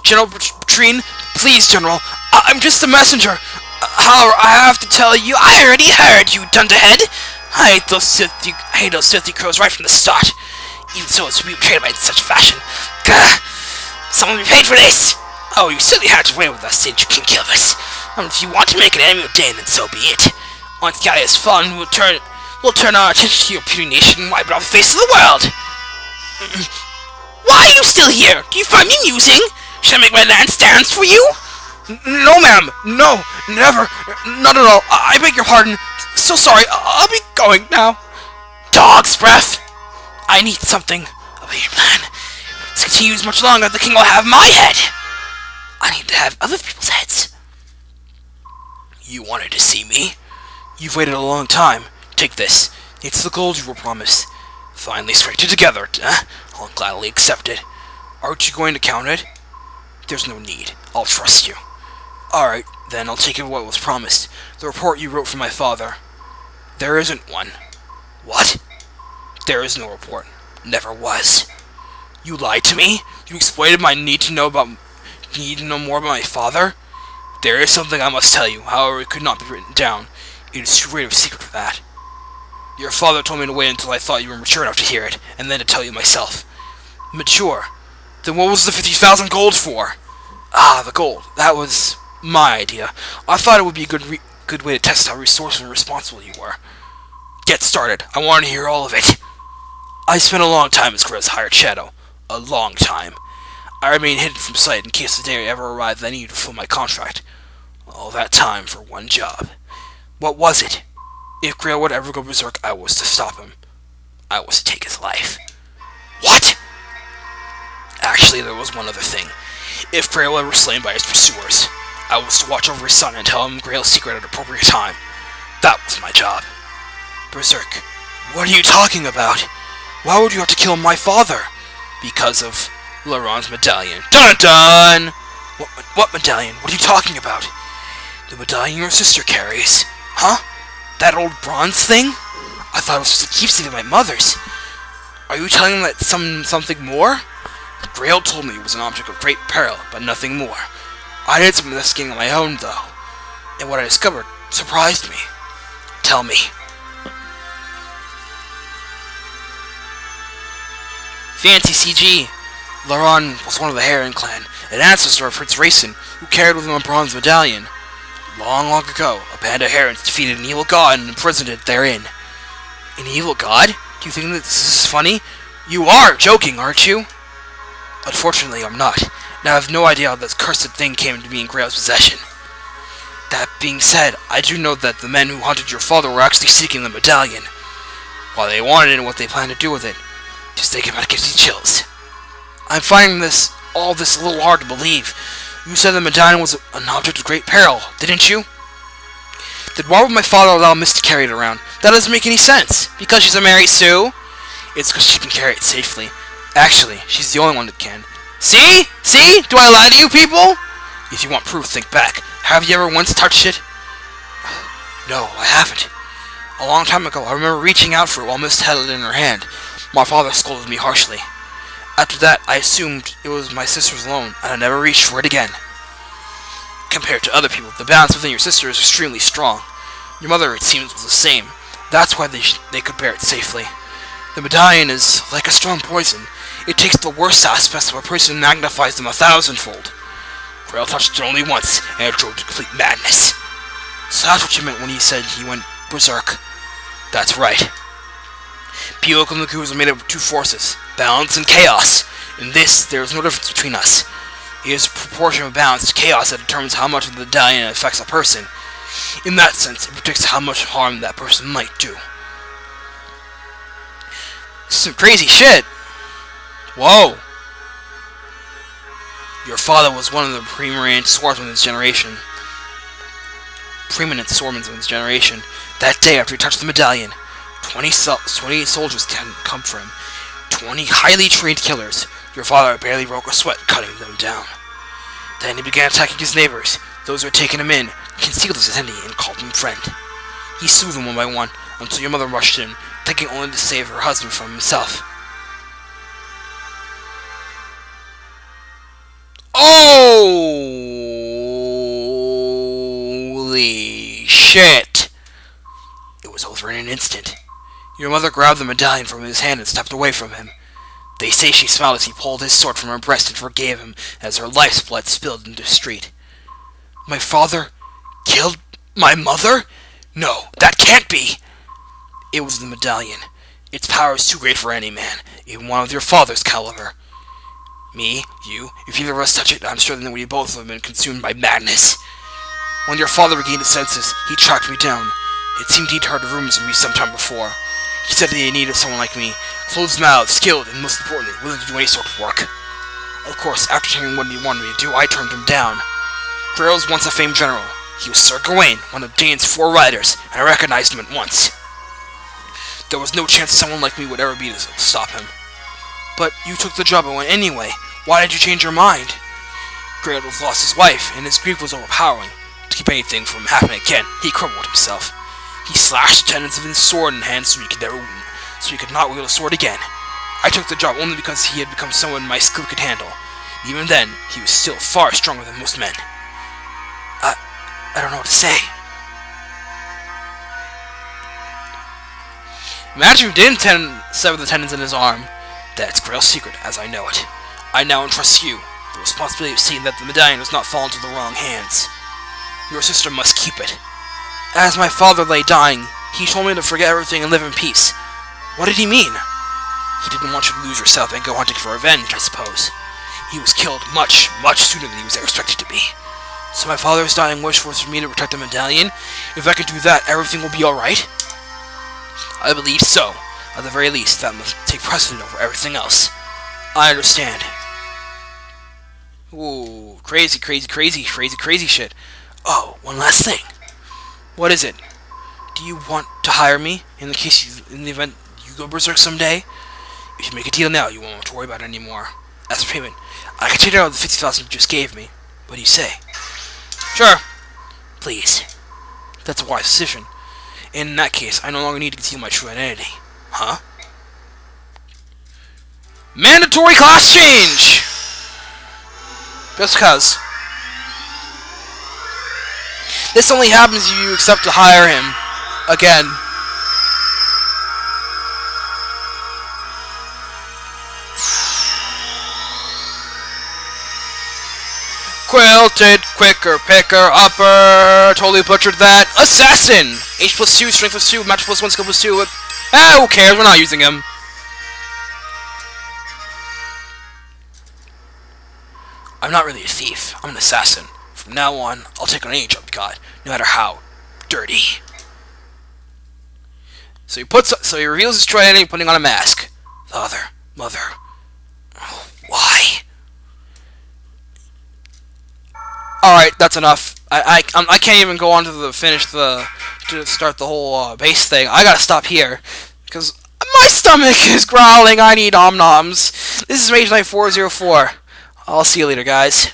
General Trine, please, General. I'm just a messenger. However, I have to tell you, I already heard, you dunderhead. I hate those filthy crows right from the start. Even so, it's to be betrayed by such fashion. Gah! Someone be paid for this! Oh, you certainly had to win with us, didn't you, King Kilvis? If you want to make an enemy of Dane, then so be it. Once Gaia is fallen, we'll turn our attention to your puny nation and wipe it off the face of the world. Why are you still here? Do you find me amusing? Should I make my lance dance for you? No, ma'am. No, never. Not at all. I beg your pardon. So sorry. I'll be going now. Dog's breath. I need something. A bigger plan. If this continues much longer, the king will have my head. I need to have other people's heads. You wanted to see me? You've waited a long time. Take this. It's the gold you were promised. Finally scraped it together, I'll gladly accept it. Aren't you going to count it? There's no need. I'll trust you. Alright, then I'll take it what was promised. The report you wrote for my father. There isn't one. What? There is no report. Never was. You lied to me? You exploited my need to know more about my father? There is something I must tell you, however it could not be written down. It is too great of a secret for that. Your father told me to wait until I thought you were mature enough to hear it, and then to tell you myself. Mature? Then what was the 50,000 gold for? Ah, the gold. That was my idea. I thought it would be a good way to test how resourceful and responsible you were. Get started. I want to hear all of it. I spent a long time as Gray's hired shadow. A long time. I remained hidden from sight in case the day ever arrived that I needed to fulfill my contract. All that time for one job. What was it? If Grail would ever go berserk, I was to stop him. I was to take his life. What? Actually, there was one other thing. If Grail were ever slain by his pursuers, I was to watch over his son and tell him Grail's secret at an appropriate time. That was my job. Berserk. What are you talking about? Why would you have to kill my father? Because of Laurent's medallion. Dun-dun! What medallion? What are you talking about? The medallion your sister carries. Huh? That old bronze thing? I thought it was just a keepsake of my mother's. Are you telling me that something more? Grail told me it was an object of great peril, but nothing more. I did some investigating on my own, though, and what I discovered surprised me. Tell me. Fancy CG. Laurent was one of the Heron clan, an ancestor of Prince Racing, who carried with him a bronze medallion. Long, long ago, a band of herons defeated an evil god and imprisoned it therein. An evil god? Do you think that this is funny? You are joking, aren't you? Unfortunately, I'm not. Now I have no idea how this cursed thing came to be in Grail's possession. That being said, I do know that the men who hunted your father were actually seeking the medallion. Why they wanted it and what they planned to do with it. Just thinking about it gives me chills. I'm finding all this a little hard to believe. You said the medallion was an object of great peril, didn't you? Then why would my father allow Miss to carry it around? That doesn't make any sense. Because she's a Mary Sue? It's because she can carry it safely. Actually, she's the only one that can. See? See? Do I lie to you people? If you want proof, think back. Have you ever once touched it? No, I haven't. A long time ago, I remember reaching out for it while Miss held it in her hand. My father scolded me harshly. After that, I assumed it was my sister's alone, and I never reached for it again. Compared to other people, the balance within your sister is extremely strong. Your mother, it seems, was the same. That's why they could bear it safely. The medallion is like a strong poison. It takes the worst aspects of a person and magnifies them 1,000-fold. Grail touched it only once, and it drove to complete madness. So that's what you meant when you said he went berserk. That's right. Pioc and Lagoons are made up of two forces, balance and chaos. In this, there is no difference between us. It is a proportion of balance to chaos that determines how much of the medallion affects a person. In that sense, it predicts how much harm that person might do. Some crazy shit. Whoa. Your father was one of the preeminent swordsmen of his generation. That day after he touched the medallion, 20 soldiers come for him. 20 highly trained killers. Your father barely broke a sweat cutting them down. Then he began attacking his neighbors, those who had taken him in, concealed his identity, and called him friend. He slew them one by one, until your mother rushed in, thinking only to save her husband from himself. Holy shit! It was over in an instant. Your mother grabbed the medallion from his hand and stepped away from him. They say she smiled as he pulled his sword from her breast and forgave him as her life's blood spilled into the street. My father killed my mother? No, that can't be! It was the medallion. Its power is too great for any man, even one of your father's caliber. Me, you, if either of us touch it, I'm sure that we both have been consumed by madness. When your father regained his senses, he tracked me down. It seemed he'd heard rumors of me sometime before. He said that he needed someone like me, closed-mouthed, skilled, and most importantly, willing to do any sort of work. Of course, after hearing what he wanted me to do, I turned him down. Grail was once a famed general. He was Sir Gawain, one of Dane's 4 riders, and I recognized him at once. There was no chance someone like me would ever be to stop him. But you took the job and went anyway. Why did you change your mind? Grail had lost his wife, and his grief was overpowering. To keep anything from happening again, he crippled himself. He slashed the tendons of his sword in hand so he could not wield a sword again. I took the job only because he had become someone my skill could handle. Even then, he was still far stronger than most men. I don't know what to say. Imagine if he didn't sever the tendons in his arm. That's Grail's secret, as I know it. I now entrust you the responsibility of seeing that the medallion does not fall into the wrong hands. Your sister must keep it. As my father lay dying, he told me to forget everything and live in peace. What did he mean? He didn't want you to lose yourself and go hunting for revenge, I suppose. He was killed much, much sooner than he was ever expected to be. So my father's dying wish was for me to protect the medallion. If I can do that, everything will be alright? I believe so. At the very least, that must take precedent over everything else. I understand. Ooh, crazy shit. Oh, one last thing. What is it? Do you want to hire me in the event you go berserk someday? If you make a deal now, you won't have to worry about it anymore. As for payment, I can take out the 50,000 you just gave me. What do you say? Sure. Please. That's a wise decision. In that case, I no longer need to conceal my true identity. Huh? Mandatory class change! Just because. This only happens if you accept to hire him. Again. Quilted, quicker, picker, upper. Totally butchered that. Assassin! H+2, strength +2, match +1, skill +2. Who cares? We're not using him. I'm not really a thief. I'm an assassin. From now on, I'll take on any job you got, no matter how dirty. So he reveals his true identity, putting on a mask. Father, mother. Oh, why? Alright, that's enough. I can't even go on to to start the whole base thing. I gotta stop here because my stomach is growling. I need om-noms. This is Mage Knight 404. I'll see you later, guys.